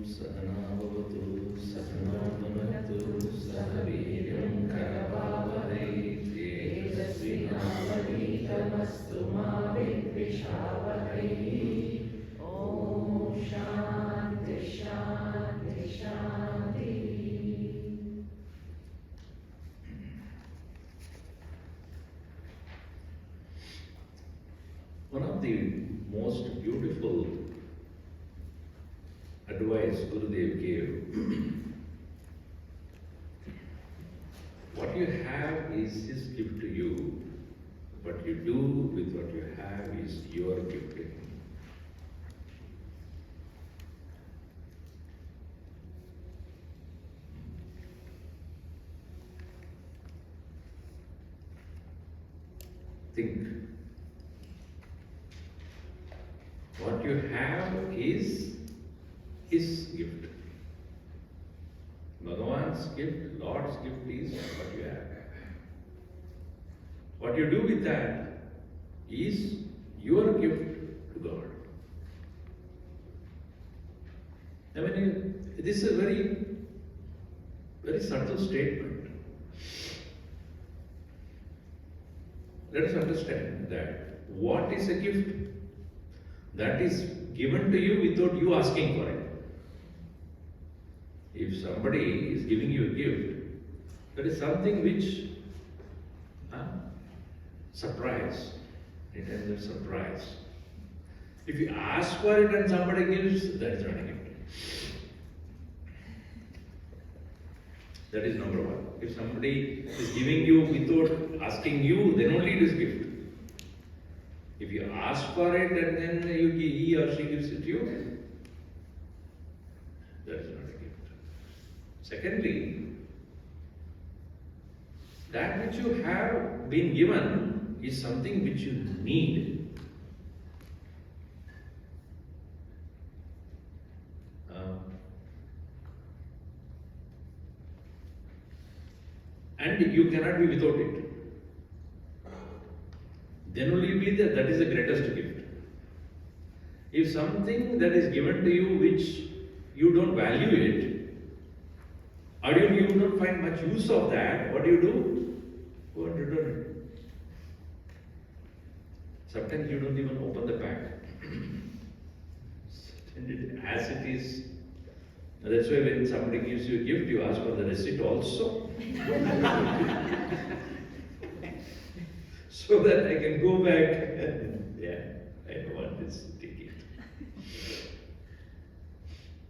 सहनावतु सहनौ भुनक्तु सह वीर्यं करवावहै तेजस्विनावधीतमस्तु मा विद्विषावहै। ॐ शान्ति शान्ति शान्ति। One of the most beautiful advice Gurudev gave, what you have is his gift to you, what you do with what you have is your gift to him. Think. What you have is his gift. Bhagavan's gift, Lord's gift is what you have. What you do with that is your gift to God. I mean, this is a very, very subtle statement. Let us understand that what is a gift? That is given to you without you asking for it. If somebody is giving you a gift, that is something which surprise. It is a surprise. If you ask for it and somebody gives, that is not a gift. That is number one. If somebody is giving you without asking you, then only it is gift. If you ask for it and then he or she gives it to you, that is not a gift. Secondly, that which you have been given is something which you need. And you cannot be without it. Then only you believe that is the greatest gift. If something that is given to you which you don't value it, or you don't find much use of that, what do? Go and return it. Sometimes you don't even open the pack. Send it as it is. That's why when somebody gives you a gift, you ask for the receipt also. So that I can go back and, I don't want this ticket.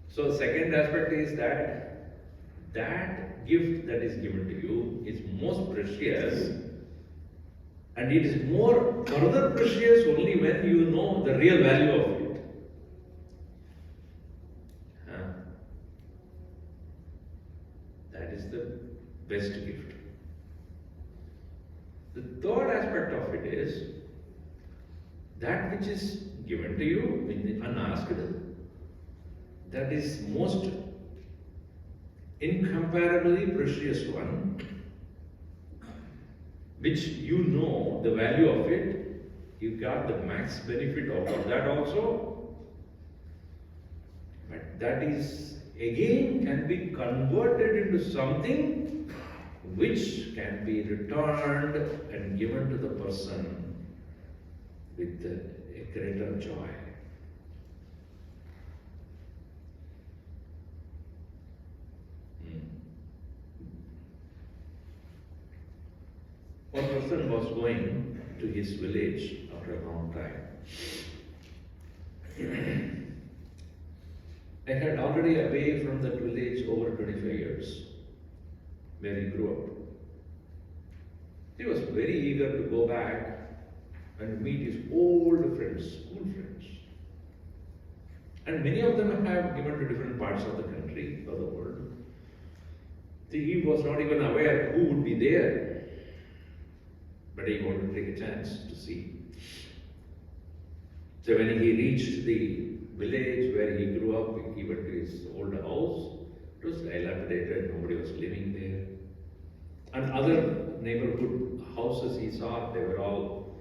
So the second aspect is that gift that is given to you is most precious, and it is more further precious only when you know the real value of it. That is the best gift. The third aspect of it is that which is given to you unasked, that is most incomparably precious one, which you know the value of it, you got the max benefit out of that also, but that is again can be converted into something which can be returned and given to the person with a greater joy. One person was going to his village after a long time. I had already away from that village over 25 years, where he grew up. He was very eager to go back and meet his old friends, school friends. And many of them have given to different parts of the country, of the world. He was not even aware who would be there, but he wanted to take a chance to see. So when he reached the village where he grew up, he went to his old house. It was dilapidated, nobody was living there. And other neighborhood houses he saw, they were all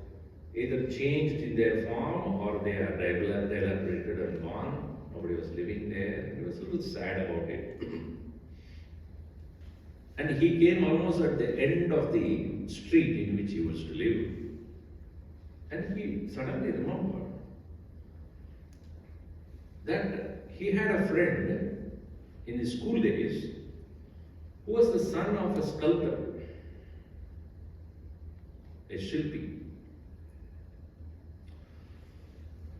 either changed in their form or they are dilapidated and gone. Nobody was living there. He was a little sad about it. And he came almost at the end of the street in which he was to live. And he suddenly remembered that he had a friend in his school days who was the son of a sculptor, a shilpi.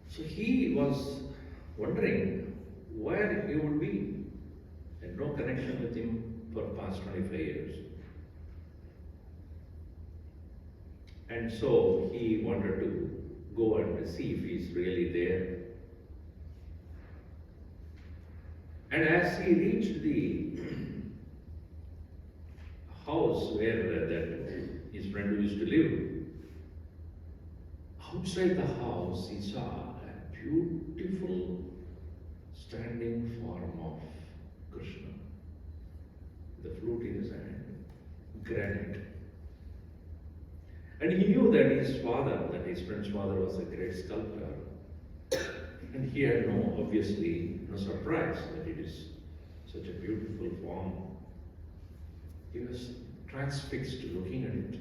So he was wondering where he would be, and no connection with him for the past 25 years. And so he wanted to go and see if he's really there. And as he reached the house where his friend who used to live, outside the house he saw a beautiful standing form of Krishna, the flute in his hand, granite. And he knew that his father, that his friend's father, was a great sculptor. And he had obviously no surprise that it is such a beautiful form. He was transfixed looking at it.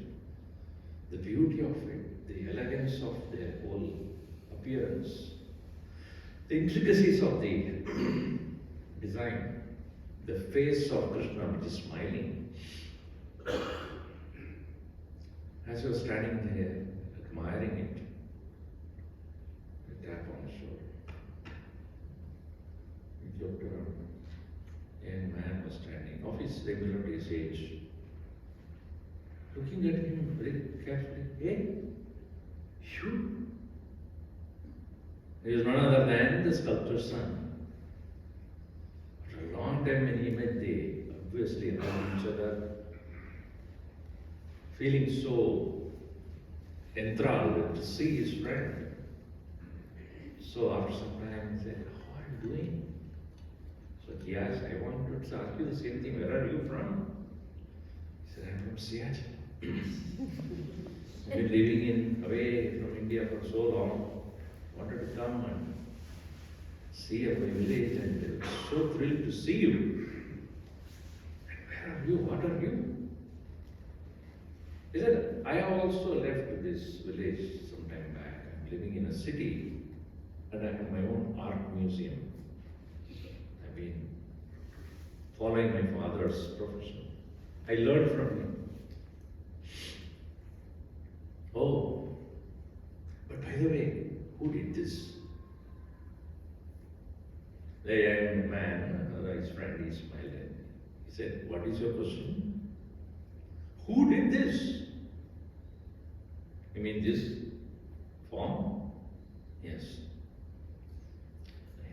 The beauty of it, the elegance of the whole appearance, the intricacies of the design, the face of Krishna which is smiling. As he was standing there, admiring it, a tap on his shoulder. He looked around. A young man was standing, of his regular his age, looking at him very carefully. Hey, you? He was none other than the sculptor's son. After a long time when he met, they obviously loved each other, feeling so enthralled to see his friend. So after some time he said, how are you doing? So he asked, I wanted to ask you the same thing, where are you from? He said, I'm from Seattle. I've been living away from India for so long. Wanted to come and see my village, and I was so thrilled to see you. And where are you? What are you? He said, I have also left this village some time back. I'm living in a city and I have my own art museum. I've been following my father's profession. I learned from him. Oh, but by the way, who did this? The young man, his friend, he smiled at me. He said, what is your question? Who did this? You mean this form? Yes.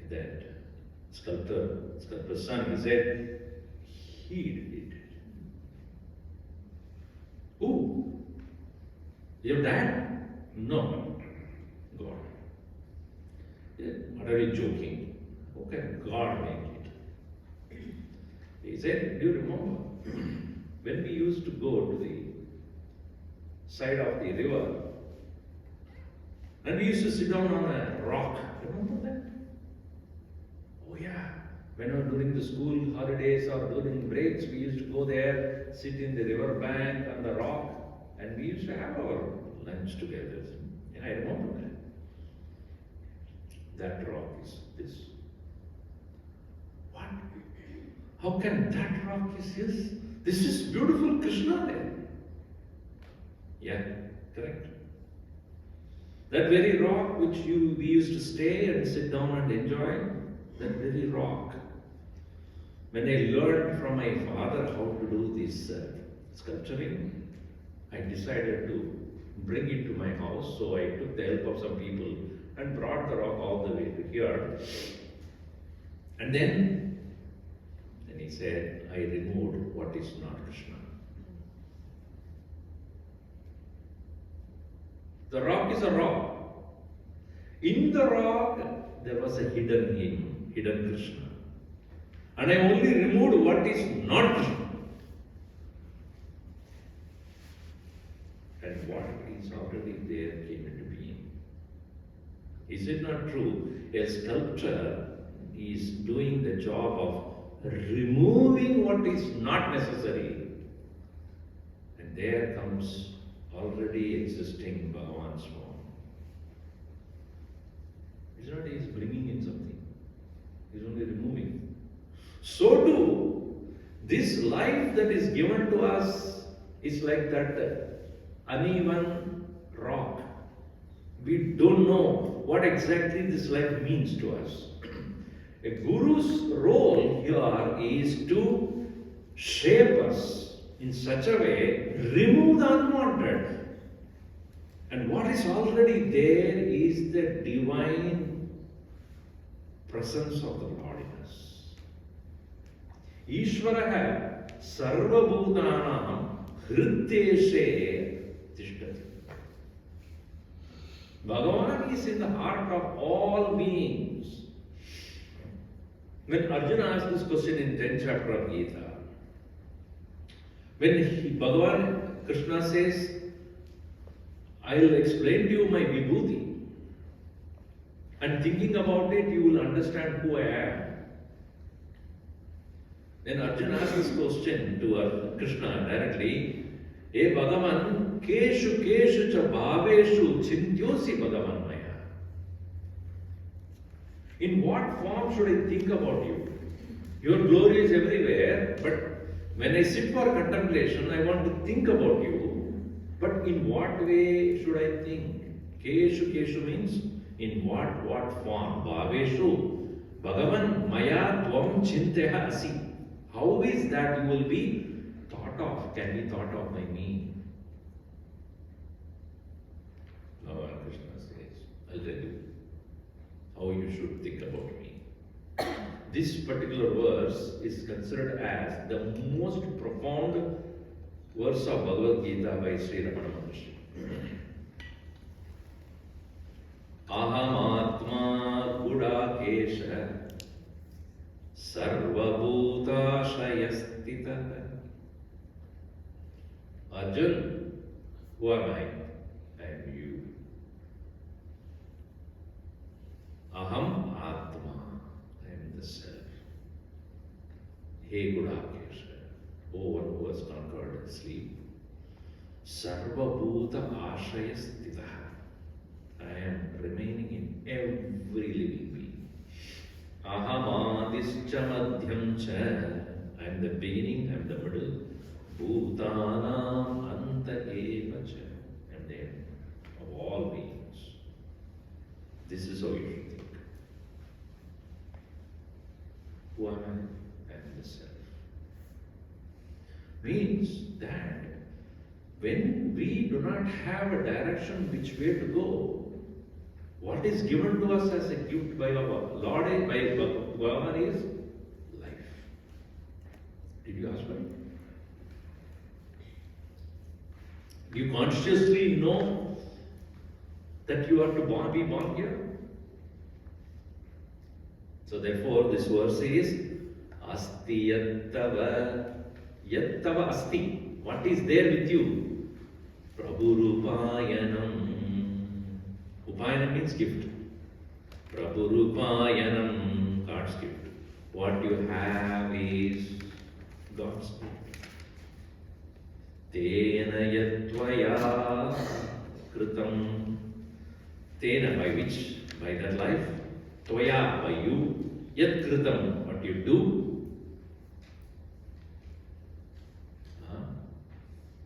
That sculptor's son, he said, he did it. Who? Your dad? No. God. He said, what are you joking? How can God make it? He said, do you remember when we used to go to the side of the river and we used to sit down on a rock? Remember that? Oh yeah. Whenever during the school holidays or during breaks, we used to go there, sit in the river bank on the rock, and we used to have our lunch together. Yeah, I remember that. That rock is this. What? How can that rock is his? This is beautiful Krishna there. Yeah, correct. That very rock which we used to stay and sit down and enjoy, that very rock. When I learned from my father how to do this sculpturing, I decided to bring it to my house. So I took the help of some people and brought the rock all the way to here. And then he said, I removed what is not Krishna. The rock is a rock. In the rock, there was a hidden him, hidden Krishna. And I only removed what is not Krishna. And what is already there came into being. Is it not true? A sculptor is doing the job of removing what is not necessary. And there comes already existing Bhagavan's form. It's not he is bringing in something, he is only removing. So too, this life that is given to us is like that uneven rock. We don't know what exactly this life means to us. A guru's role here is to shape us in such a way, remove the unwanted. And what is already there is the divine presence of the Lord in us. Ishvaraha sarvabhutanam hriddeshe tishtati. Bhagavan is in the heart of all beings. When Arjuna asked this question in 10th chapter of Gita, when Bhagavan Krishna says, I will explain to you my vibhuti, and thinking about it, you will understand who I am. Then Arjuna asked this question to Krishna directly, Hey Bhagavan, keshu keshu cha bhaveshu chintyosi Bhagavan maya. In what form should I think about you? Your glory is everywhere, but when I sit for contemplation, I want to think about you. But in what way should I think? Keshu keshu means in what form? Bhaveshu Bhagavan maya tvam chinteha asi. How is that you will be thought of, can be thought of by me? Lord Krishna says, I'll tell you how you should think about me. This particular verse is considered as the most profound verse of Bhagavad Gita by Sri Ramana Maharshi. Aham atma gudakesha sarvabhutashayastita. Arjun, who am I? I am you. Aham Atma, I am the self. Hey Gudakesha, O one who has conquered sleep. Sarva Bhuta Ashaya Stita. I am remaining in every living being. Aham Adischa Madhyam Cha. I am the beginning, I am the middle. Bhutanam Anta Eva Cha. I am the end of all beings. This is how you should think. Who am I? I am the self. Means that when we do not have a direction which way to go, what is given to us as a gift by our Lord, by Bhagavan is life. Did you ask me? Do you consciously know that you are to be born here? So therefore this verse is Asti yattava asti. What is there with you? Prabhu Rupayanam. Upayanam means gift. Prabhu Rupayanam, God's gift. What you have is God's gift. Tena yatvaya kritam. Tena, by which? By that life. Tvaya, by you. Yat kritam, what you do.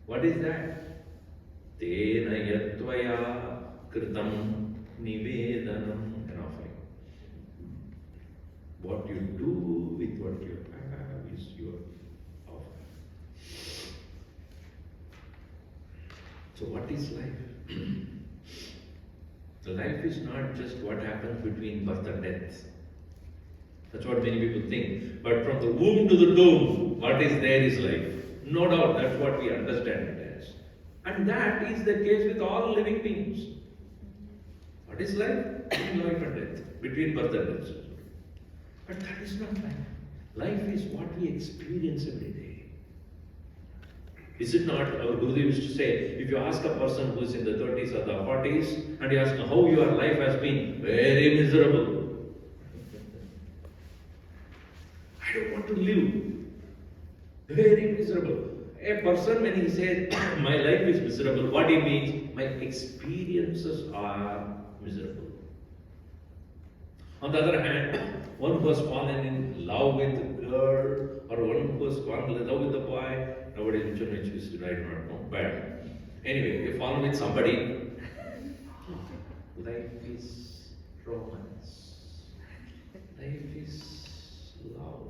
What is that? Tena yatvaya kritam nivedanam, an offering. What you do with what you have is your offering. So what is life? The life is not just what happens between birth and death. That's what many people think. But from the womb to the tomb, what is there is life. No doubt, that's what we understand it as. And that is the case with all living beings. What is life? Between life and death. Between birth and death. But that is not life. Life is what we experience every day. Is it not? Our Gurudev used to say, if you ask a person who is in the 30s or the 40s, and you ask how your life has been, very miserable. very miserable. A person, when he says, my life is miserable, what he means? My experiences are miserable. On the other hand, one who has fallen in love with a girl, or one who has fallen in love with a boy, nobody mentioned which is right or not, no, bad. Anyway, you fall with somebody, life is romance. Life is love.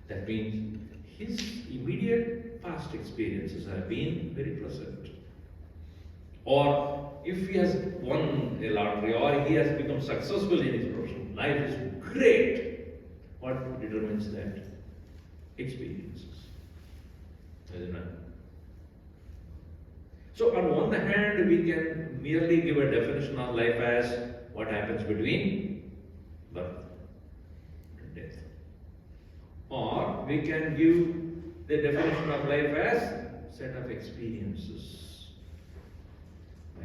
That means his immediate past experiences have been very pleasant. Or if he has won a lottery or he has become successful in his profession, life is great. What determines that? Experiences. Isn't it? So on one hand, we can merely give a definition of life as what happens between birth and death. Or we can give the definition of life as set of experiences.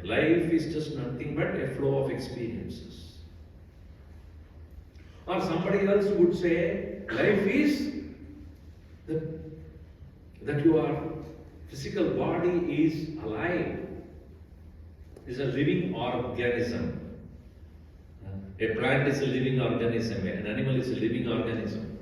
Life is just nothing but a flow of experiences. Or somebody else would say, life is that your physical body is alive, is a living organism. A plant is a living organism, an animal is a living organism.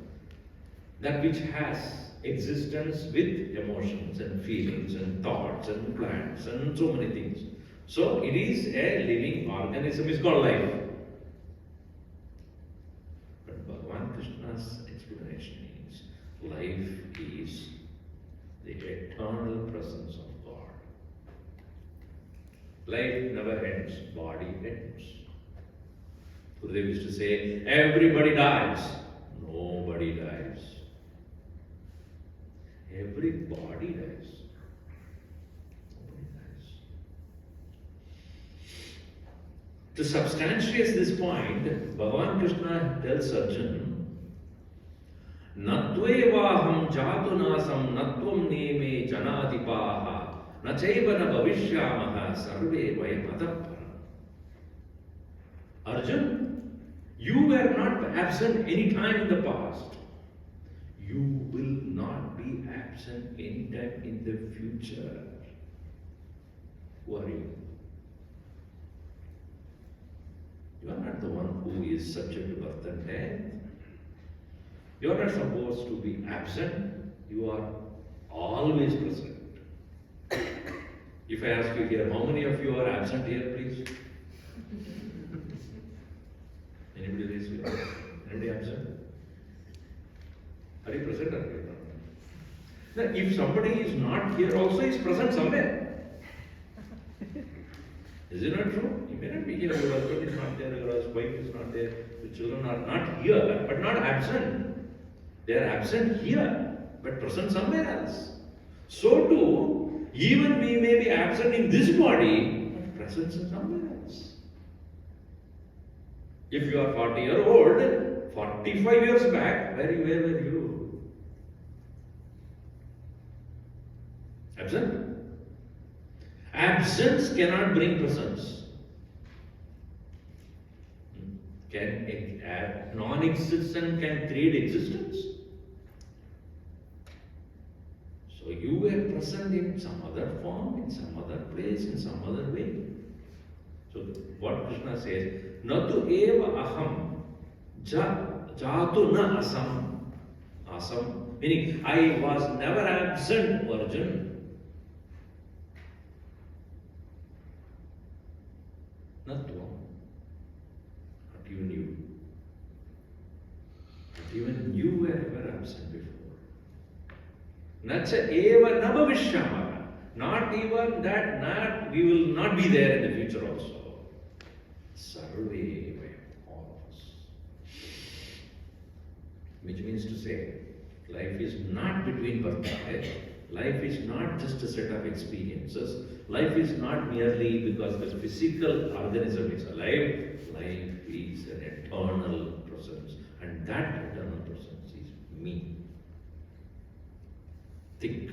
That which has existence with emotions and feelings and thoughts and plans and so many things. So it is a living organism, it's called life. But Bhagavan Krishna's explanation is life is the eternal presence of God. Life never ends, body ends. Gurudev used to say, everybody dies, nobody dies. Everybody dies. Nobody dies. To substantiate this point, Bhagavan Krishna tells Arjuna, Natvevaham jatunasam natvam neme janadipaha nachevana bhavishyamaha sarve vayamadappara. Arjuna, you were not absent any time in the past. You will not be absent any time in the future. Who are you? You are not the one who is subject to birth and death. You are not supposed to be absent. You are always present. If I ask you here, how many of you are absent here, please? Anybody raise your hand? Anybody absent? Are you present or are you not? Now, if somebody is not here, also is present somewhere. Is it not true? He may not be here, your husband is not there, your wife is not there, the children are not here, but not absent. They are absent here, but present somewhere else. So too, even we may be absent in this body, but present somewhere else. If you are 40-year-old, 45 years back, where were you? Absent? Absence cannot bring presence. Non-existence can create existence. So you were present in some other form, in some other place, in some other way. So what Krishna says, Natu eva aham jatu na asam. Asam, meaning I was never absent, Arjuna. Not even you. Not even you were ever absent before. Nacha eva nabhavishyamah. Not even that, we will not be there in the future also. Sarve, all of us. Which means to say, life is not between birth and death. Life is not just a set of experiences. Life is not merely because the physical organism is alive. Life is an eternal presence. And that eternal presence is me. Think.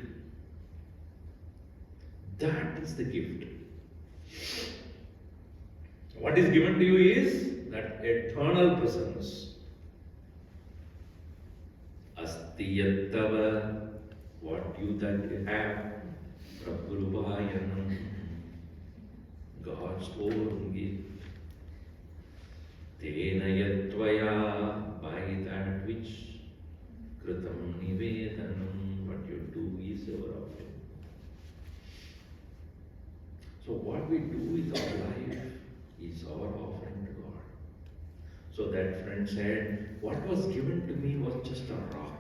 That is the gift. What is given to you is that eternal presence. Asti yattava what you that have, Prabhuvayanam, God's own gift. Tena yatvaya, by that which Kritam Nivedanam, what you do is our offering. So what we do with our life is our offering to God. So that friend said, what was given to me was just a rock.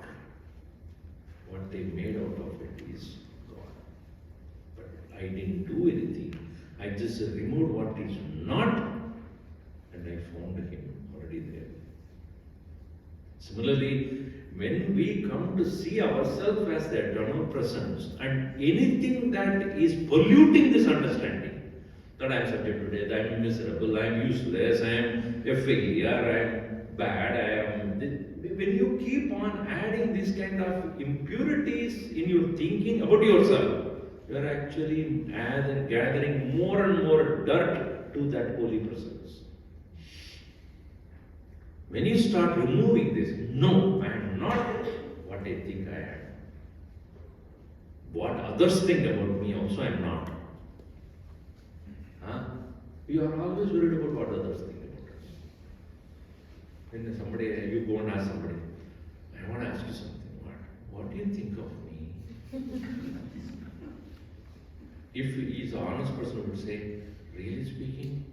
What they made out of it is God. But I didn't do anything. I just removed what is not, and I found Him already there. Similarly, when we come to see ourselves as the eternal presence, and anything that is polluting this understanding, that I am subject to death, I am miserable, I am useless, I am a failure, I am bad, I am... When you keep on adding these kind of impurities in your thinking about yourself, you are actually gathering more and more dirt to that holy presence. When you start removing this, no, I am not what I think I am. What others think about me also I am not. Huh? We are always worried about what others think about us. When you go and ask somebody, I want to ask you something. What do you think of me? If he is an honest person, would say, really speaking,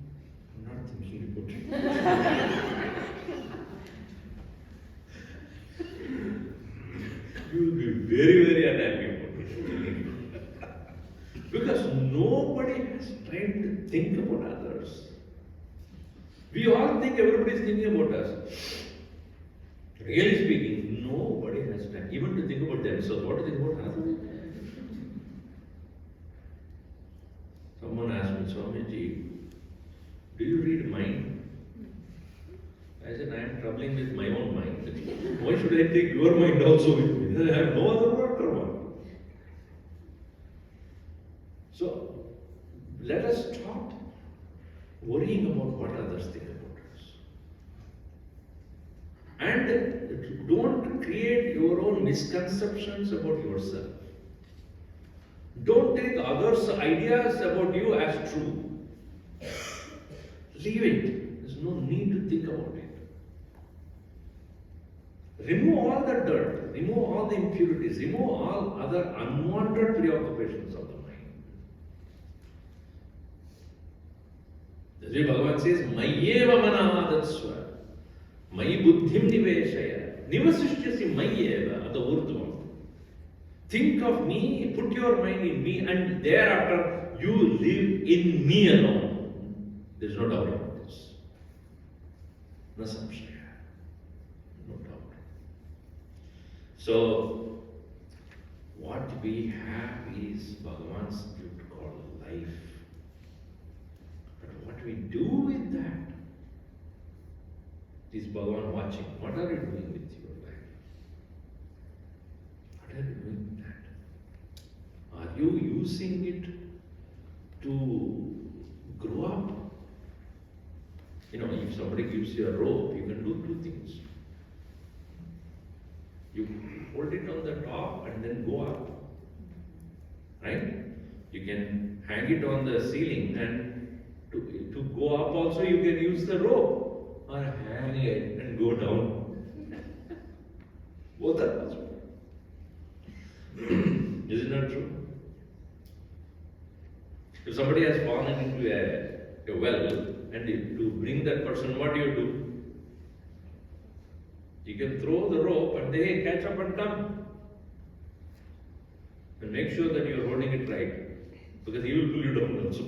I'm not thinking about it. You will be very, very unhappy about it. Because nobody has time to think about others. We all think everybody is thinking about us. Really speaking, nobody has time even to think about themselves. What to think about others? Someone asked me, Swamiji, do you read mind? I said, I am troubling with my own mind. Why should I take your mind also with me? I have no other work or what. So, let us stop worrying about what others think about us. And don't create your own misconceptions about yourself. Don't take others' ideas about you as true. Leave it. There's no need to think about it. Remove all the dirt, remove all the impurities, remove all other unwanted preoccupations of the mind. That's why Bhagavan says, Mayyeva manahadatsva, Mayi buddhim niveshaya, nivasishyasi mayyeva, the urdhvam. Think of me, put your mind in me, and thereafter you live in me alone. There's no doubt about this. No samshaya. No doubt. So, what we have is Bhagavan's gift called life. But what we do with that is Bhagavan watching. What are you doing with your life? What are you doing with that? Are you using it to grow up? If somebody gives you a rope, you can do two things. You hold it on the top and then go up. Right? You can hang it on the ceiling, and to go up also you can use the rope, or hang it and go down. Both are possible. Is it not true? If somebody has fallen into a well, and to bring that person, what do? You can throw the rope and they catch up and come. And make sure that you are holding it right, because he will pull you down also.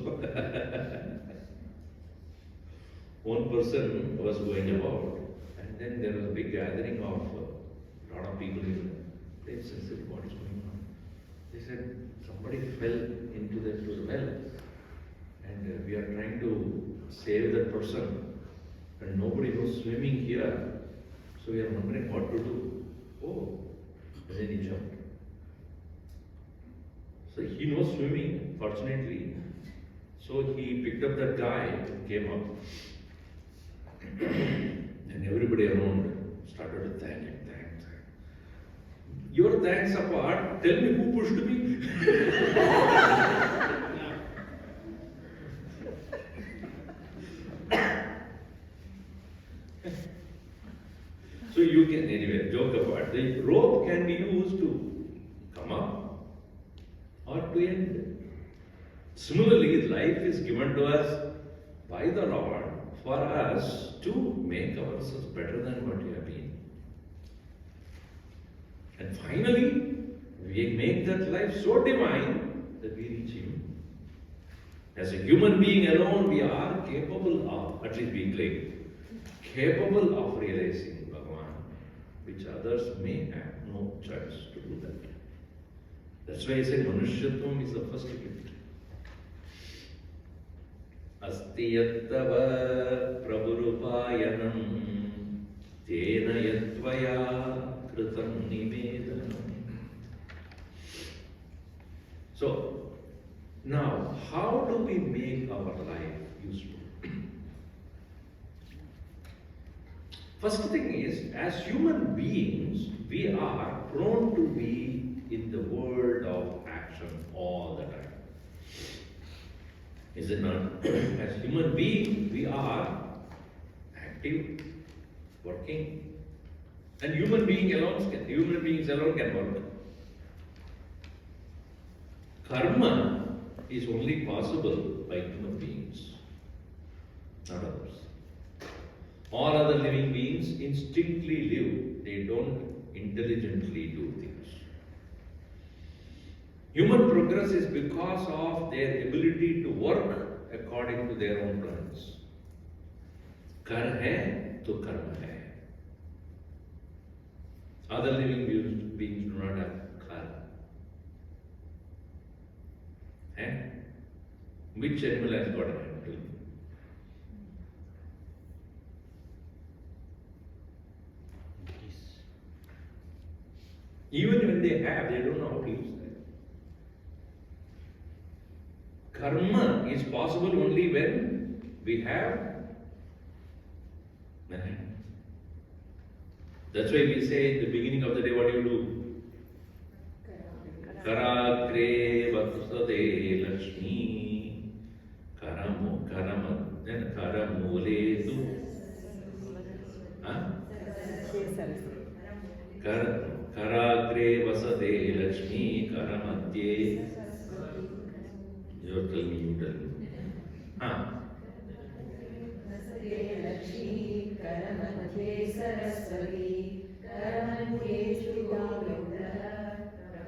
One person was going about, and then there was a big gathering of a lot of people in the place. I said, what is going on? They said, somebody fell into the well, and we are trying to save that person, and nobody knows swimming here. So we are wondering what to do. Oh, and then he jumped. So he knows swimming, fortunately. So he picked up that guy and came up. And everybody around started to thank him. Your thanks apart, tell me who pushed me. So you can, anyway, joke apart. The rope can be used to come up or to end. Similarly, life is given to us by the Lord for us to make ourselves better than what we have been. And finally, we make that life so divine that we reach Him. As a human being alone, we are capable of, at least we claim, capable of realizing Bhagavan, which others may have no choice to do that. That's why I said Manushyattvam is the first gift. Asti yattava prabhurupayanam tena yattvaya kritam nivedanam. So, now, how do we make our life useful? First thing is, as human beings, we are prone to be in the world of action all the time. Is it not? As human beings, we are active, working, and human beings alone can work. Karma is only possible by human beings, not others. All other living beings instinctively live, they don't intelligently do things. Human progress is because of their ability to work according to their own plans. Kar hai to karma hai. Other living beings do not have kar. Which animal has got a hand? Tell me. Even when they have, they don't know how to use that. Karma is possible only when we have a hand. That's why we say in the beginning of the day, what do you do? Karagre vaksade Lakshmi then karamule tu. Karagre vasade Lakshmi karamadye. You tell me, you tell me. Lakshmi karamadye saraswati karamadye sthita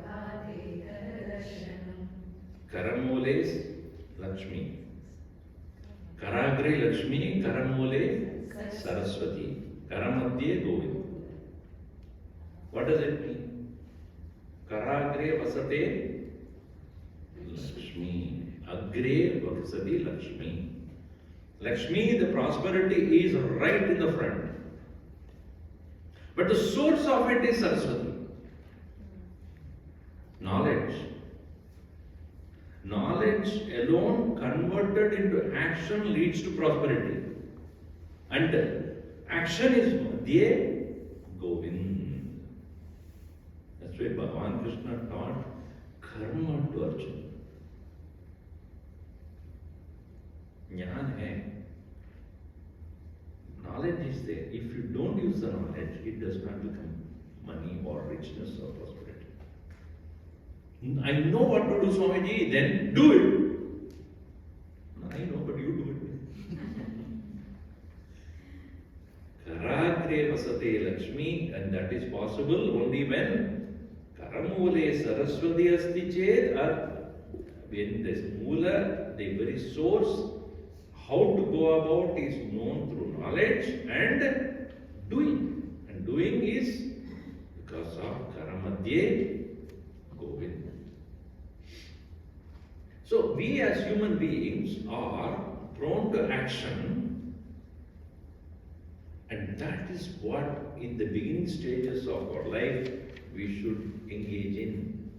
prabhate karadarshanam. Karamule is Lakshmi. Karagre Lakshmi, Karamule Saraswati, Karamadye Govind. What does it mean? Karagre Vasate Lakshmi. Agre Vasati Lakshmi. Lakshmi, the prosperity is right in the front. But the source of it is Saraswati. Knowledge. Knowledge alone converted into action leads to prosperity. And action is Madhye Govind. That's why Bhagavan Krishna taught karma to Arjuna. Jnana hai. Knowledge is there. If you don't use the knowledge, it does not become money or richness or prosperity. I know what to do, Swamiji, then do it. I know, but you do it. Karagre vasate Lakshmi, and that is possible only when Karamule Saraswati asti ched, or when this Mula, the very source, how to go about is known through knowledge and doing. And doing is because of Karamadye Govind. So we as human beings are prone to action, and that is what in the beginning stages of our life we should engage in.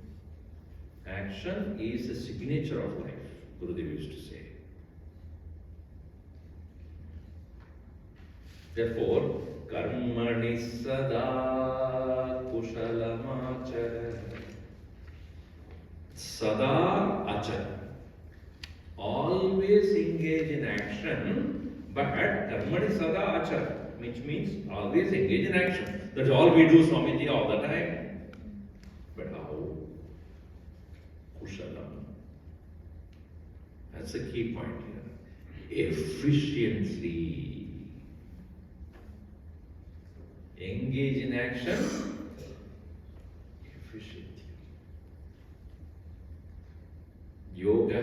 Action is the signature of life, Gurudev used to say. Therefore, Karmani sada kushalamachara. Sada achara. Always engage in action, but karmani sada achara, which means always engage in action. That's all we do, Swamiji, all the time. But how? Kushalam. That's the key point here. Efficiency. Engage in action efficiently. Yoga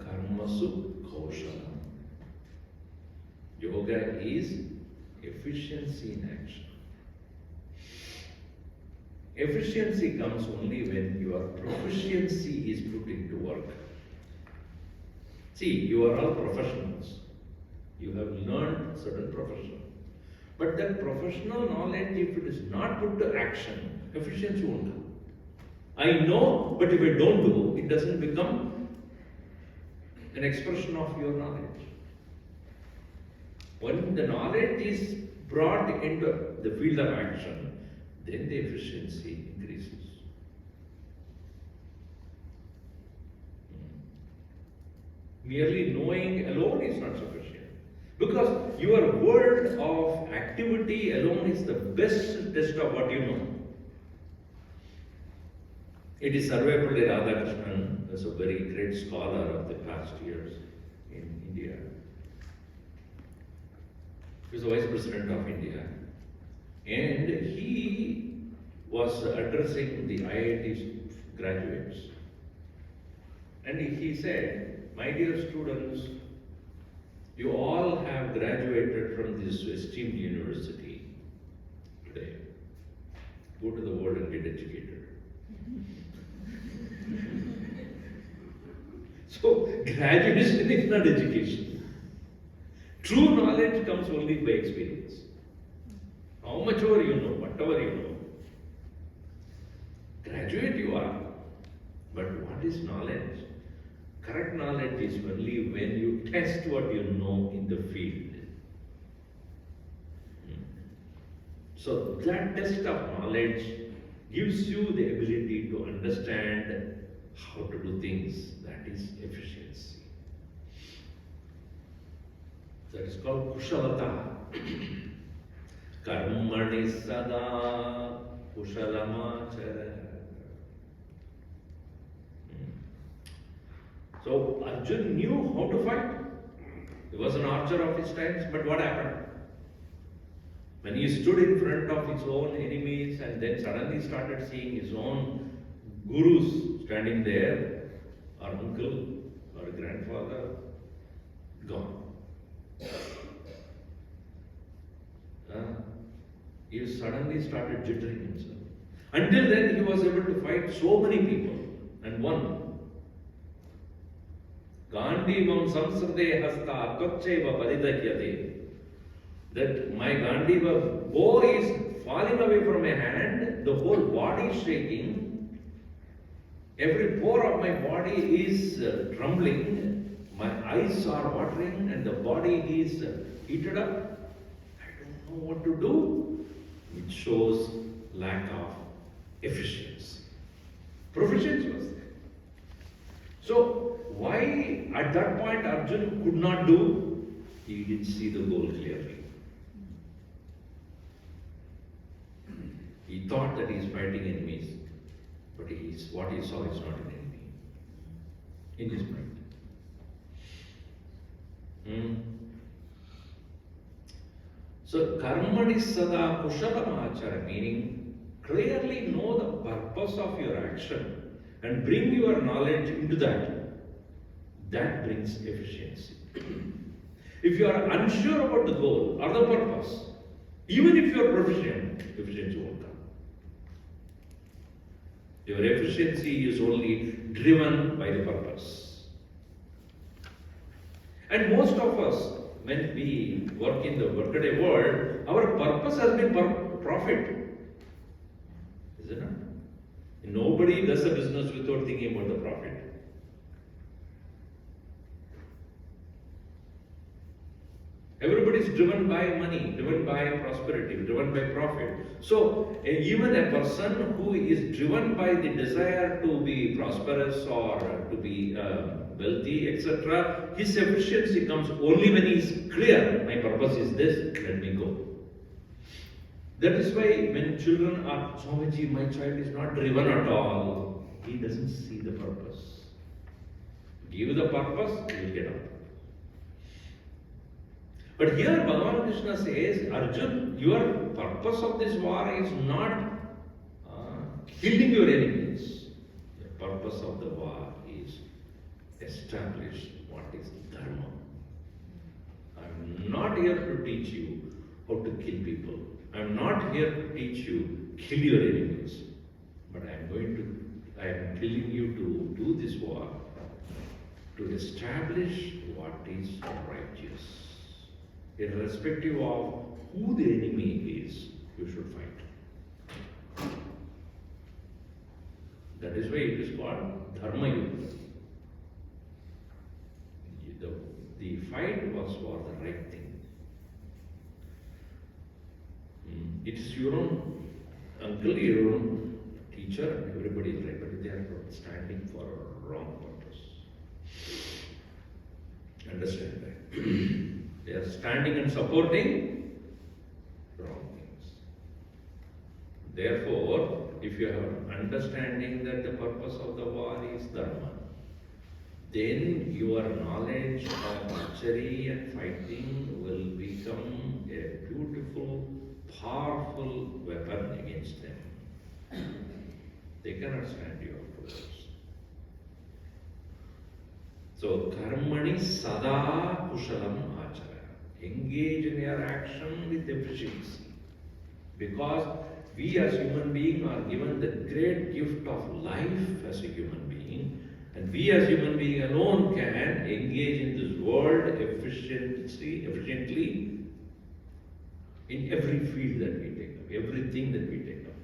karmasu kaushalam. Yoga is efficiency in action. Efficiency comes only when your proficiency is put into work. See, you are all professionals. You have learned certain profession. But that professional knowledge, if it is not put to action, efficiency won't come. I know, but if I don't do, it doesn't become an expression of your knowledge. When the knowledge is brought into the field of action, then the efficiency increases. Merely knowing alone is not sufficient. Because your world of activity alone is the best test of what you know. It is Sarvepalli Radhakrishnan, who is a very great scholar of the past years in India. He was the Vice President of India. And he was addressing the IIT graduates. And he said, my dear students, you all have graduated from this esteemed university today. Go to the world and get educated. So, graduation is not education. True knowledge comes only by experience. How much ever you know, whatever you know. Graduate you are. But what is knowledge? Correct knowledge is only when you test what you know in the field. So that test of knowledge gives you the ability to understand how to do things. That is efficiency. That is called kushalata. Karmani sada kushalamachara. So Arjun knew how to fight. He was an archer of his times, but what happened? When he stood in front of his own enemies and then suddenly started seeing his own gurus standing there, or uncle, or grandfather, gone. He suddenly started jittering himself. Until then, he was able to fight so many people and won. Gandivam samsrade hasta tvacheva paridahyate. That my Gandiva bow is falling away from my hand, the whole body is shaking, every pore of my body is trembling, my eyes are watering, and the body is heated up. I don't know what to do. It shows lack of efficiency. Proficiency was there. So, why at that point Arjun could not do? He didn't see the goal clearly. He thought that he is fighting enemies, but what he saw is not an enemy in his mind. So, karmani sada kushalamachara, meaning clearly know the purpose of your action and bring your knowledge into that. That brings efficiency. If you are unsure about the goal or the purpose, even if you are proficient, efficiency won't come. Your efficiency is only driven by the purpose. And most of us, when we work in the workaday world, our purpose has been profit. Isn't it? Nobody does a business without thinking about the profit. Everybody is driven by money, driven by prosperity, driven by profit. So, even a person who is driven by the desire to be prosperous or to be wealthy, etc., his efficiency comes only when he is clear. My purpose is this, let me go. That is why when children are, Swamiji, my child is not driven at all, he doesn't see the purpose. Give the purpose, he will get up. But here Bhagavan Krishna says, Arjun, your purpose of this war is not killing your enemies. The purpose of the war is establish what is dharma. I am not here to teach you how to kill people. I am not here to teach you kill your enemies. But I am telling you to do this war to establish what is righteous. Irrespective of who the enemy is, you should fight. That is why it is called Dharma Yuddha. The fight was for the right thing. It is your own uncle, your own teacher, everybody is right, but they are standing for a wrong purpose. Understand that? They are standing and supporting wrong things. Therefore, if you have understanding that the purpose of the war is dharma, then your knowledge of archery and fighting will become a beautiful, powerful weapon against them. They cannot stand your force. So, karmani sada kushalam achara. Engage in your action with efficiency. Because we as human beings are given the great gift of life as a human being, and we as human beings alone can engage in this world efficiently in every field that we take up, everything that we take up.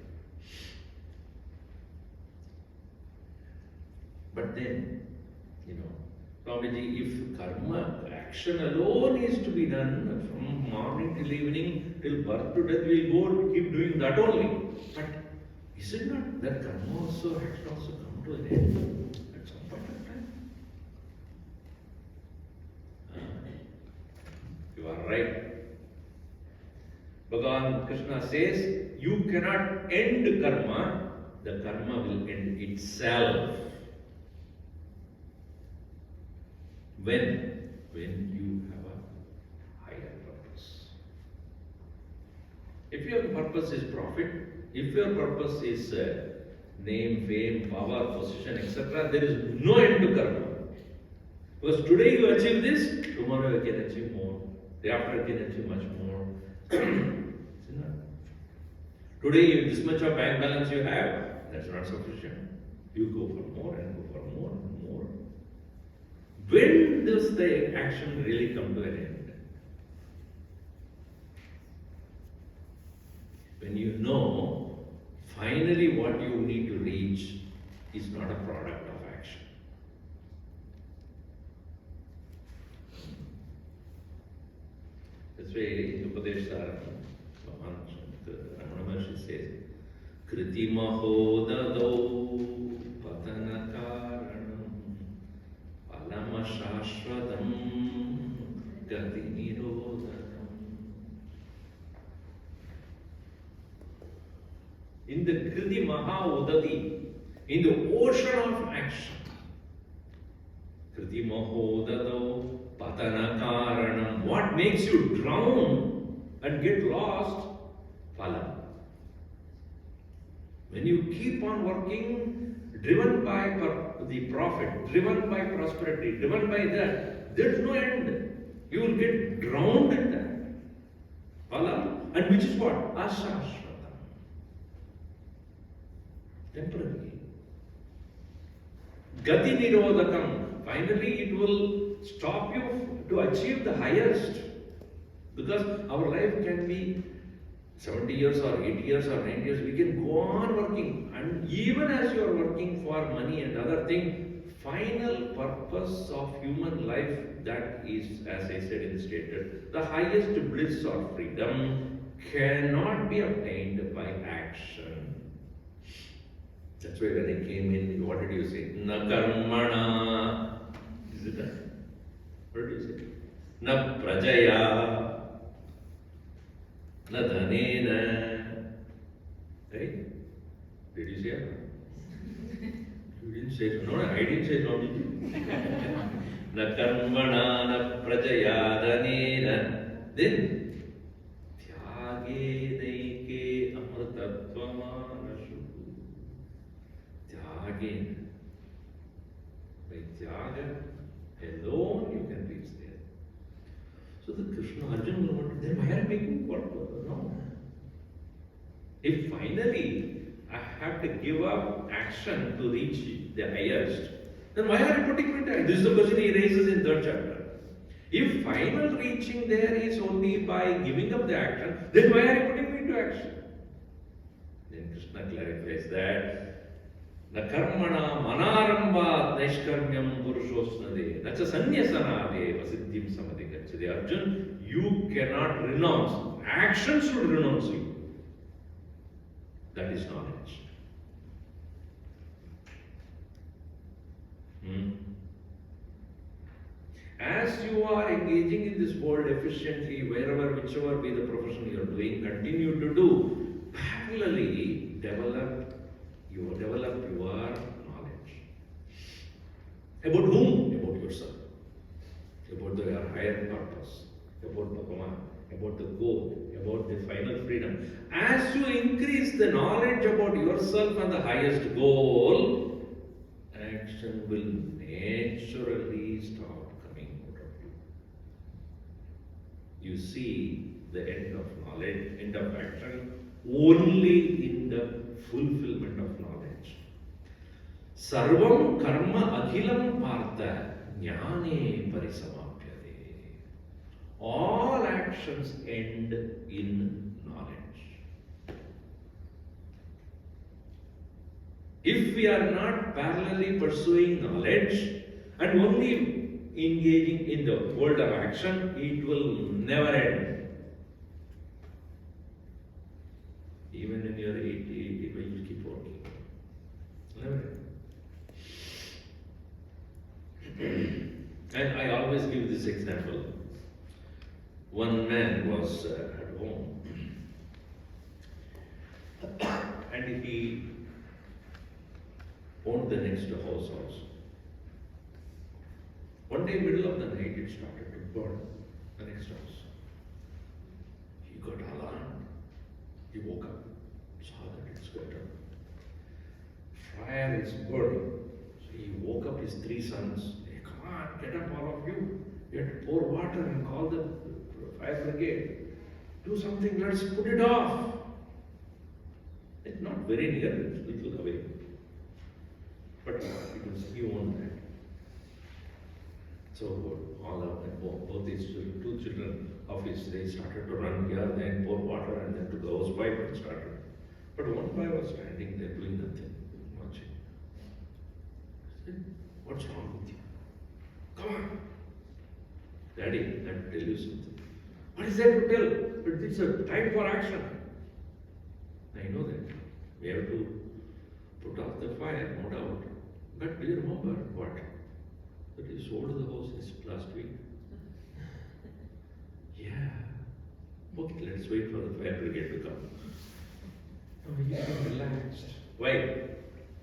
But then, Swamiji, if karma action alone is to be done from morning till evening, till birth to death, we'll go keep doing that only. But is it not that karma also, action also come to an end at some point of time? You are right. Bhagavan Krishna says, you cannot end karma, the karma will end itself. When you have a higher purpose. If your purpose is profit, if your purpose is name, fame, power, position, etc., there is no end to karma. Because today you achieve this, tomorrow you can achieve more, day after you can achieve much more. Today, this much of bank balance you have, that's not sufficient. You go for more and go for more and more. When does the action really come to an end? When you know finally what you need to reach is not a product of action. That's why in Upadeshara, Ramana Maharshi says, Kriti Mahodadau Patanakaranam Alama Shashvatam Gati Nirodhanam. In the Kriti Mahodadi, in the ocean of action, Kriti Mahodadau Patanakaranam, what makes you drown and get lost? Phala. When you keep on working, driven by the profit, driven by prosperity, driven by that, there is no end. You will get drowned in that. Phala, and which is what? Ashashvatam. Temporary. Gati Nirodhakam. Finally, it will stop you to achieve the highest. Because our life can be 70 years or 80 years or 90 years, we can go on working. And even as you are working for money and other things, final purpose of human life, that is, as I said in the statement, the highest bliss or freedom cannot be obtained by action. That's why when I came in, what did you say? Na karmana. Is it that? What did you say? Na prajaya. Na dhanena. Right? Did you say it? You didn't say it. No, I didn't say it. No, did you? Na karmana, na prajaya, dhanena. Then, tyage naike amritatvamanasu. Tyage. By tyaga alone you can reach there. So the Krishna Arjuna wanted, then why are you making what? No. If finally I have to give up action to reach the highest, then why are you putting me there? This is the question he raises in third chapter. If final reaching there is only by giving up the action, then why are you putting me into action? Then Krishna clarifies that na karmana manarambhat naishkarmyam purushosnade. That's a sanyasanade vasiddhim samadhigacchati. Arjun, you cannot renounce. Action should renounce you. That is knowledge. As you are engaging in this world efficiently, wherever, whichever be the profession you are doing, continue to do. Parallelly, develop your knowledge. About whom? About yourself. About your higher purpose. About Bhagavan. About the goal. About the final freedom. As you increase the knowledge about yourself and the highest goal, action will naturally start coming out of you. You see the end of knowledge, end of action, only in the fulfillment of knowledge. Sarvam karma akhilam partha jnane parisamapyate. All actions end in knowledge. If we are not parallelly pursuing knowledge and only engaging in the world of action, it will never end. Even when you are 80, 85, you keep working. Never end. And I always give this example. One man was at home and he owned the next house also. One day, middle of the night, it started to burn the next house. He got alarmed. He woke up, saw that it's got a fire is burning. So he woke up his three sons. Hey, come on, get up, all of you. You have to pour water and call the fire brigade. Do something, let's put it off. It's not very near, it's a little away. But because he owned that. So all of them, both these two children of his, they started to run here, then pour water, and then to the hose pipe and started. But one boy was standing there doing nothing, watching. I said, what's wrong with you? Come on. Daddy, I have to tell you something. What is there to tell? But it's a time for action. I know that. We have to put out the fire, no doubt. But do you remember what? That you sold the house last week? Yeah. Okay, let's wait for the fire brigade to come. No, he is relaxed. Why?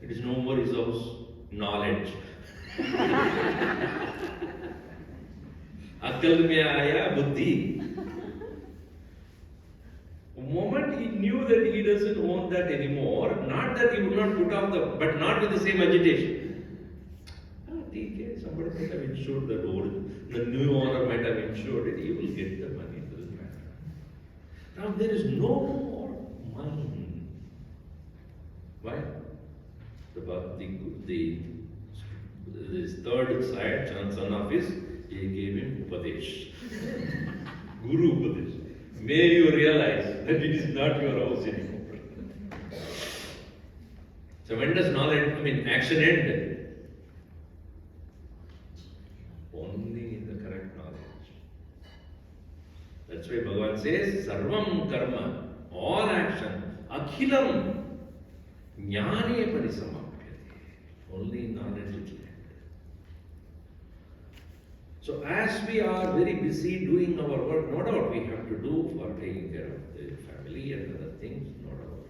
It is no more his house. Knowledge. Akal mein aaya buddhi. The moment he knew that he doesn't own that anymore, not that he would not put off the, but not with the same agitation. Somebody might have insured the road, the new owner might have insured it, he will get the money, it doesn't matter. Now there is no more money. Why? This third son of his, he gave him Upadesh. Guru Upadesh. May you realize that it is not your house anymore. So when does knowledge, action end? Only in the correct knowledge. That's why Bhagavan says, Sarvam karma, all action, akhilam, jnane parisamapyate. Only in knowledge it will end. So as we are very busy doing our work, no doubt we have to do for taking care of the family and other things, no doubt.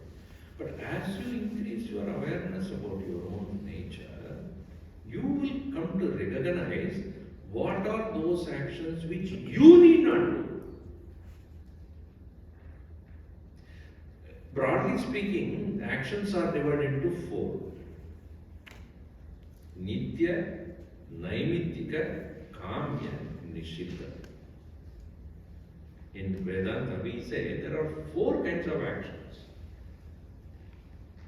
But as you increase your awareness about your own nature, you will come to recognize what are those actions which you need not do. Broadly speaking, actions are divided into four. Nitya, Naimittika, Kamya, Nishiddha. In Vedanta we say there are four kinds of actions.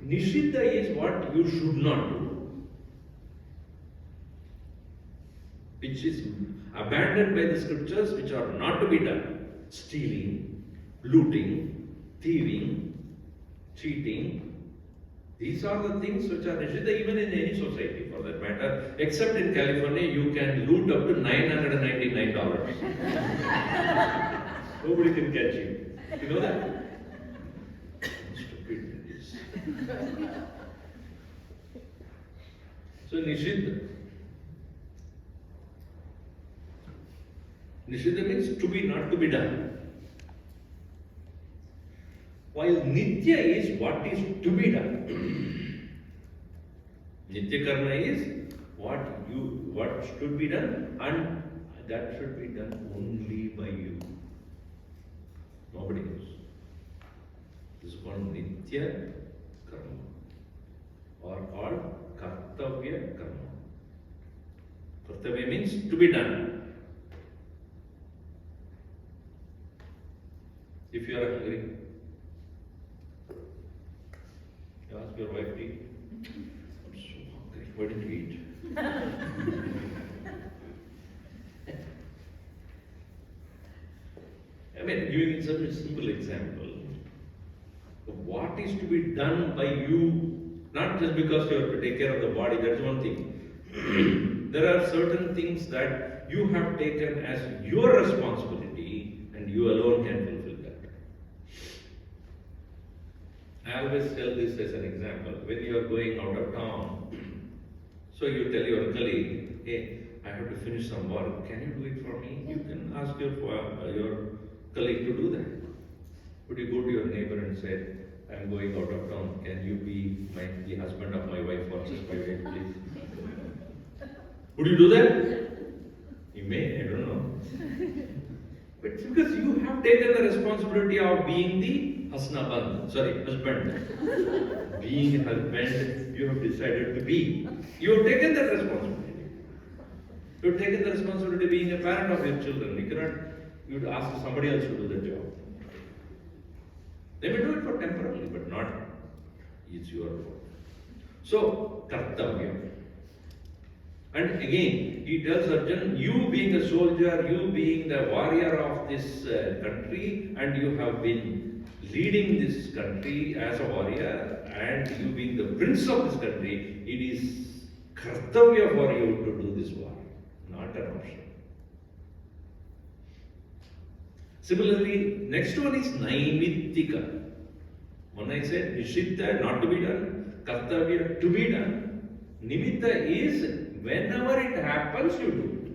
Nishiddha is what you should not do, which is abandoned by the scriptures, which are not to be done. Stealing, looting, thieving, cheating. These are the things which are Nishiddha even in any society for that matter. Except in California, you can loot up to $999. Nobody can catch you. You know that? Stupid it is. So Nishiddha. Nishiddha means to be, not to be done. While Nitya is what is to be done. Nitya karma is what should be done, and that should be done only by you. Nobody else. This is called Nitya karma, or called Kartavya karma. Kartavya means to be done. If you are hungry, you ask your wife to eat. I'm so hungry. Why didn't you eat? I mean, giving such a simple example of what is to be done by you, not just because you have to take care of the body, that's one thing. There are certain things that you have taken as your responsibility and you alone can fulfill that. I always tell this as an example. When you are going out of town, so you tell your colleague, hey, I have to finish some work. Can you do it for me? You can ask your colleague to do that. Would you go to your neighbor and say, I'm going out of town. Can you be the husband of my wife for just 5 days, please? Would you do that? You may, I don't know. But it's because you have taken the responsibility of being the husband. Being a husband, you have decided to be. You have taken that responsibility. You have taken the responsibility of being a parent of your children. You would ask somebody else to do the job. They may do it for temporarily, but not, it's your fault. So, kartavya. And again, he tells Arjun, you being a soldier, you being the warrior of this country, and you have been leading this country as a warrior, and you being the prince of this country, it is kartavya for you to do this war, not an option. Similarly, next one is naimittika. When I said nishiddha, not to be done, kartavya, to be done. Nimitta is whenever it happens, you do it.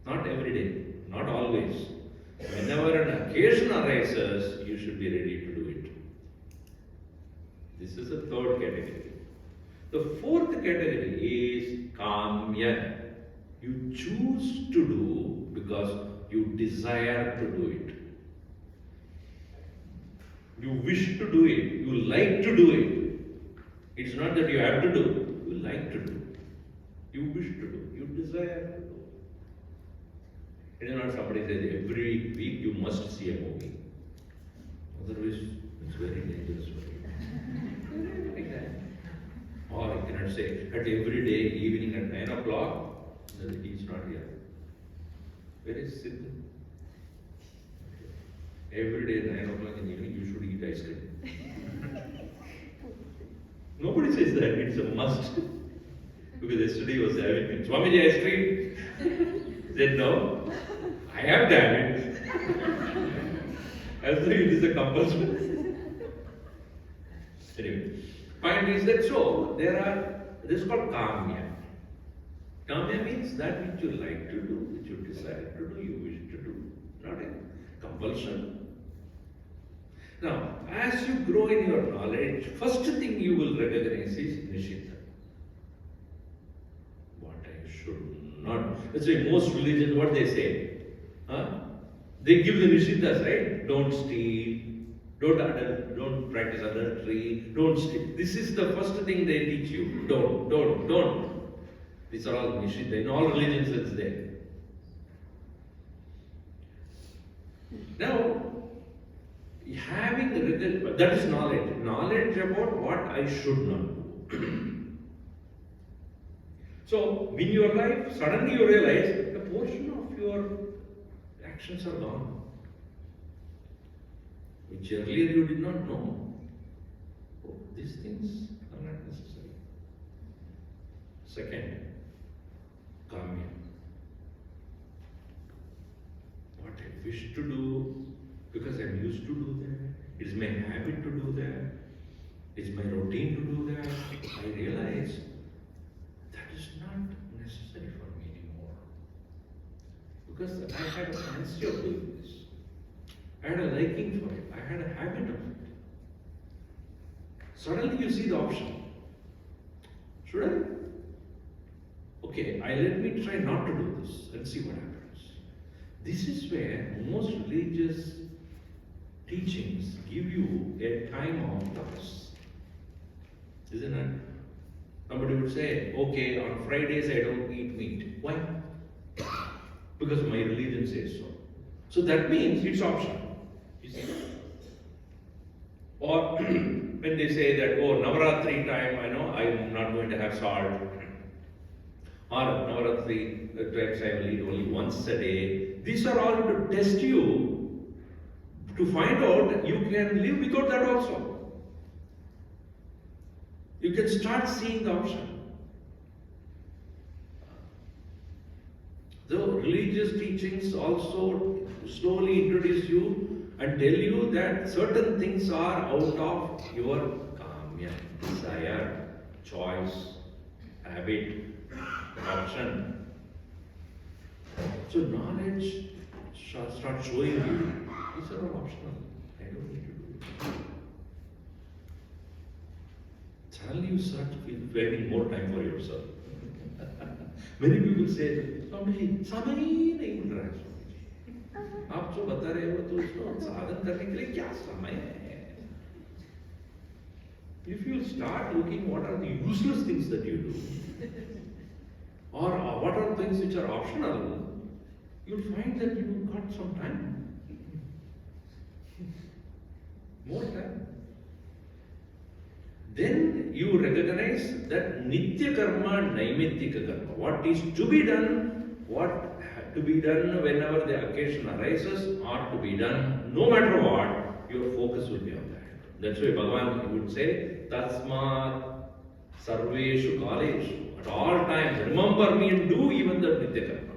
Not every day, not always. Whenever an occasion arises, you should be ready to do it. This is the third category. The fourth category is kamya. You choose to do because you desire to do it. You wish to do it. You like to do it. It's not that you have to do. You like to do. You wish to do. You desire to do. It is not somebody says every week you must see a movie. Otherwise, it's very dangerous for you. Like that. Or you cannot say at every day evening at 9 o'clock, he is not here. Very simple. Every day at 9 o'clock in the evening, you should eat ice cream. Nobody says that, it's a must. Because yesterday was having Swamiji ice cream. Then no, I have done it. As though it is a compulsion. Anyway, point is that so this is called kamya. Kamya means that which you like to do, which you decide to do, you wish to do, not a compulsion. Now, as you grow in your knowledge, first thing you will recognize is Nishita. What I should not. That's why most religions, what they say? They give the Nishitas, right? Don't steal, don't practice adultery, don't steal. This is the first thing they teach you. Don't. These are all Nishita. In all religions it's there. Now, having that is knowledge about what I should not do. So, in your life, suddenly you realize a portion of your actions are gone, which earlier you did not know. Oh, these things are not necessary. Second, kamya. What I wish to do, because I'm used to do that. It's my habit to do that. It's my routine to do that. I realize that is not necessary for me anymore. Because I had a fancy of doing this. I had a liking for it. I had a habit of it. Suddenly you see the option. Should I? Okay, let me try not to do this and see what happens. This is where most religious teachings give you a time of loss. Isn't it? Somebody would say, okay, on Fridays I don't eat meat. Why? Because my religion says so. So that means it's optional. You see? Or when they say that, oh, Navaratri time, I'm not going to have salt. Or Navaratri times I will eat only once a day. These are all to test you to find out you can live without that also. You can start seeing the option. The religious teachings also slowly introduce you and tell you that certain things are out of your kamya, desire, choice, habit, option. So knowledge starts showing you these are all optional. I don't need to do it. Suddenly you start spending more time for yourself. Many people say, Swamiji, समय ही नहीं मिल रहा है स्वामी जी। आप जो बता रहे हो तो उसको साधन करने के लिए क्या समय है? If you start looking what are the useless things that you do, or what are things which are optional, you'll find that you got some time. More time. Then you recognize that nitya karma, naimittika karma. What is to be done, what to be done whenever the occasion arises, or to be done, no matter what, your focus will be on that. That's why Bhagavan would say, Tasmat sarveshu kaleshu. At all times, remember me and do even the nitya karma.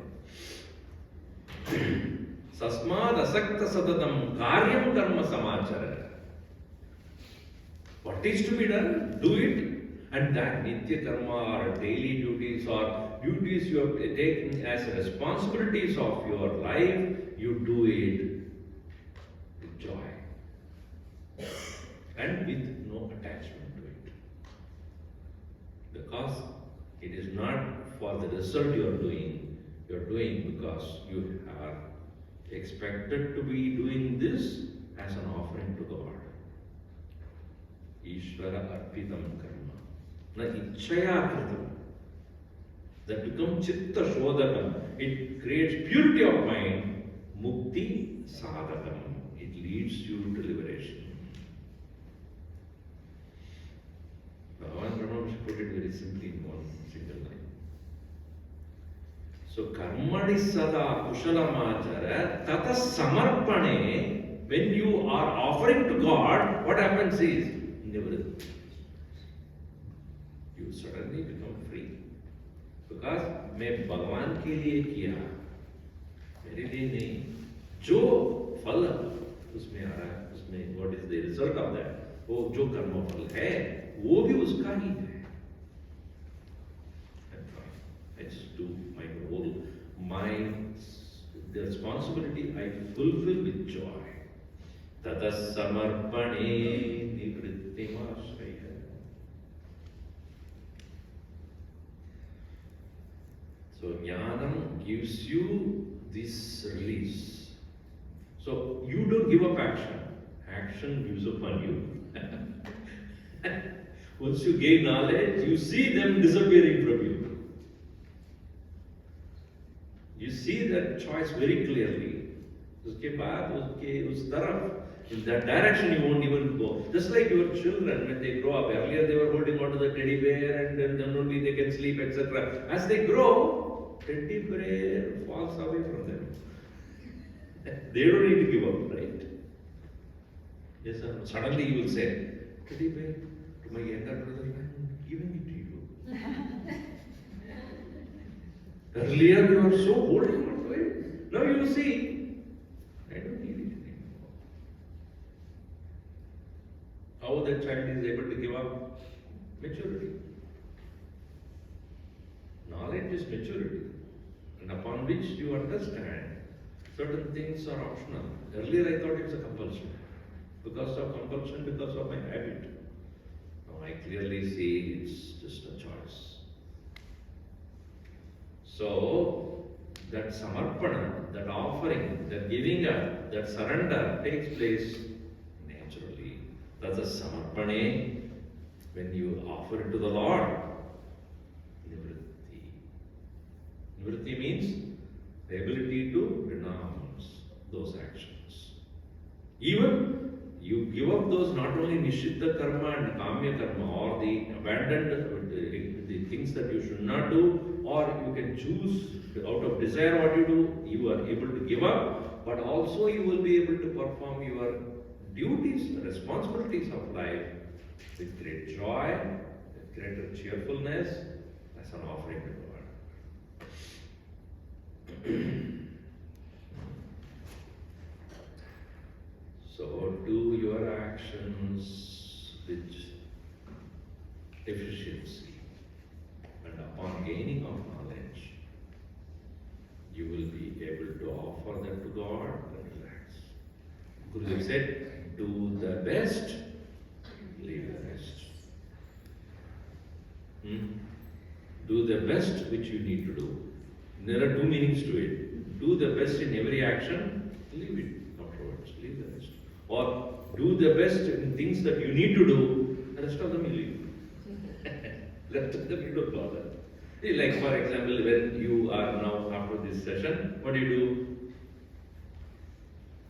Sasmad asakta sadatam karyam karma samachara. What is to be done, do it. And that nitya karma or daily duties or duties you have taken as responsibilities of your life, you do it with joy and with no attachment to it. Because it is not for the result you are doing because you are expected to be doing this as an offering to God. Ishvara arpitam karma. Na ichchaya kritam. That becomes chitta shodhakam. It creates purity of mind. Mukti sadhakam. It leads you to liberation. Bhagavan Brahma put it very simply in one single line. So karmani sada kushalamachara tata samarpane. When you are offering to God, what happens is you suddenly become free. Because मैं भगवान के लिए किया, मेरे लिए नहीं, जो फल उसमें आ रहा है, उसमें what is the result of that, वो जो कर्म फल है वो भी उसका ही है. I just do my role, my the responsibility I fulfill with joy. Tata samarpane nivrittimashraya. So jnanam gives you this release. So you don't give up action. Action gives up on you. Once you gain knowledge, you see them disappearing from you. You see that choice very clearly. उसके बाद उसके उस तरफ, in that direction you won't even go. Just like your children, when they grow up, earlier they were holding on to the teddy bear and then only they can sleep, etc. As they grow, teddy bear falls away from them. They don't need to give up, right? Yes, sir. Suddenly you will say, teddy bear, to my younger brother, I'm giving it to you. Earlier you were so holding on to it. Now you see, I don't need it anymore. How that child is able to give up? Maturity. Knowledge is maturity, and upon which you understand certain things are optional. Earlier I thought it was a compulsion. Because of compulsion, because of my habit. Now I clearly see it's just a choice. So, that samarpana, that offering, that giving up, that surrender takes place naturally. That's a samarpane. When you offer it to the Lord, nivritti. Nivritti means the ability to renounce those actions. Even you give up those not only nishiddha karma and kamya karma, or the abandoned the things that you should not do, or you can choose out of desire what you do, you are able to give up, but also you will be able to perform your duties, responsibilities of life with great joy, with greater cheerfulness, as an offering to God. So do your actions with efficiency, and upon gaining of knowledge, you will be able to offer them to God and relax. Gurudev said, do the best, leave the rest. Do the best which you need to do. There are two meanings to it. Do the best in every action, leave it afterwards, leave the rest. Or do the best in things that you need to do, the rest of them you leave. Rest of them you don't bother. Like for example, when you are now after this session, what do you do?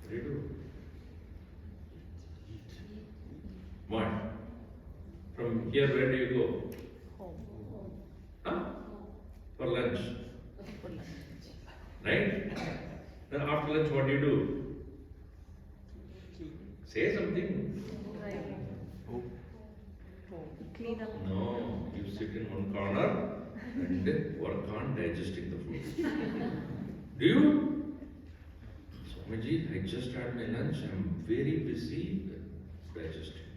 What do you do? What? From here, where do you go? Huh? For lunch. Right? Then after lunch, what do you do? Say something. Clean up. No, you sit in one corner and work on digesting the food. Do you? Swamiji, I just had my lunch. I'm very busy digesting.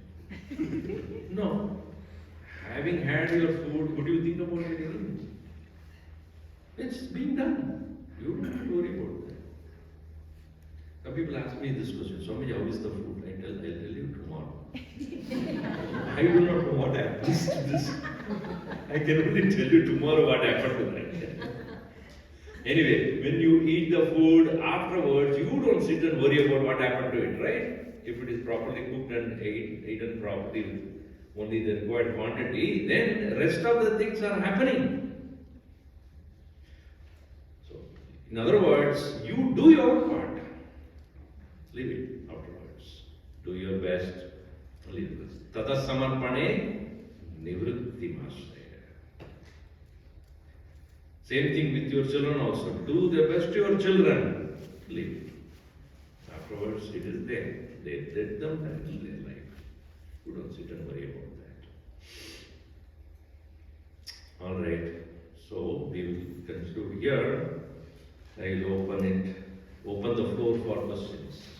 No. Having had your food, what do you think about it again? It's being done. You don't have to worry about that. Some people ask me this question, Swamiji, how is the food? I'll tell you tomorrow. I do not know what happens to this. I can only tell you tomorrow what happened to that. Anyway, when you eat the food afterwards, you don't sit and worry about what happened to it, right? If it is properly cooked and eaten properly with only the required quantity, then the rest of the things are happening. So, in other words, you do your part. Leave it afterwards. Do your best. Leave it. Tata samarpane nivritti mashraya. Same thing with your children also. Do the best to your children. Leave it. Afterwards, it is there. Let them handle their life. You don't sit and worry about that. Alright. So, we will conclude here. I will open it our sins.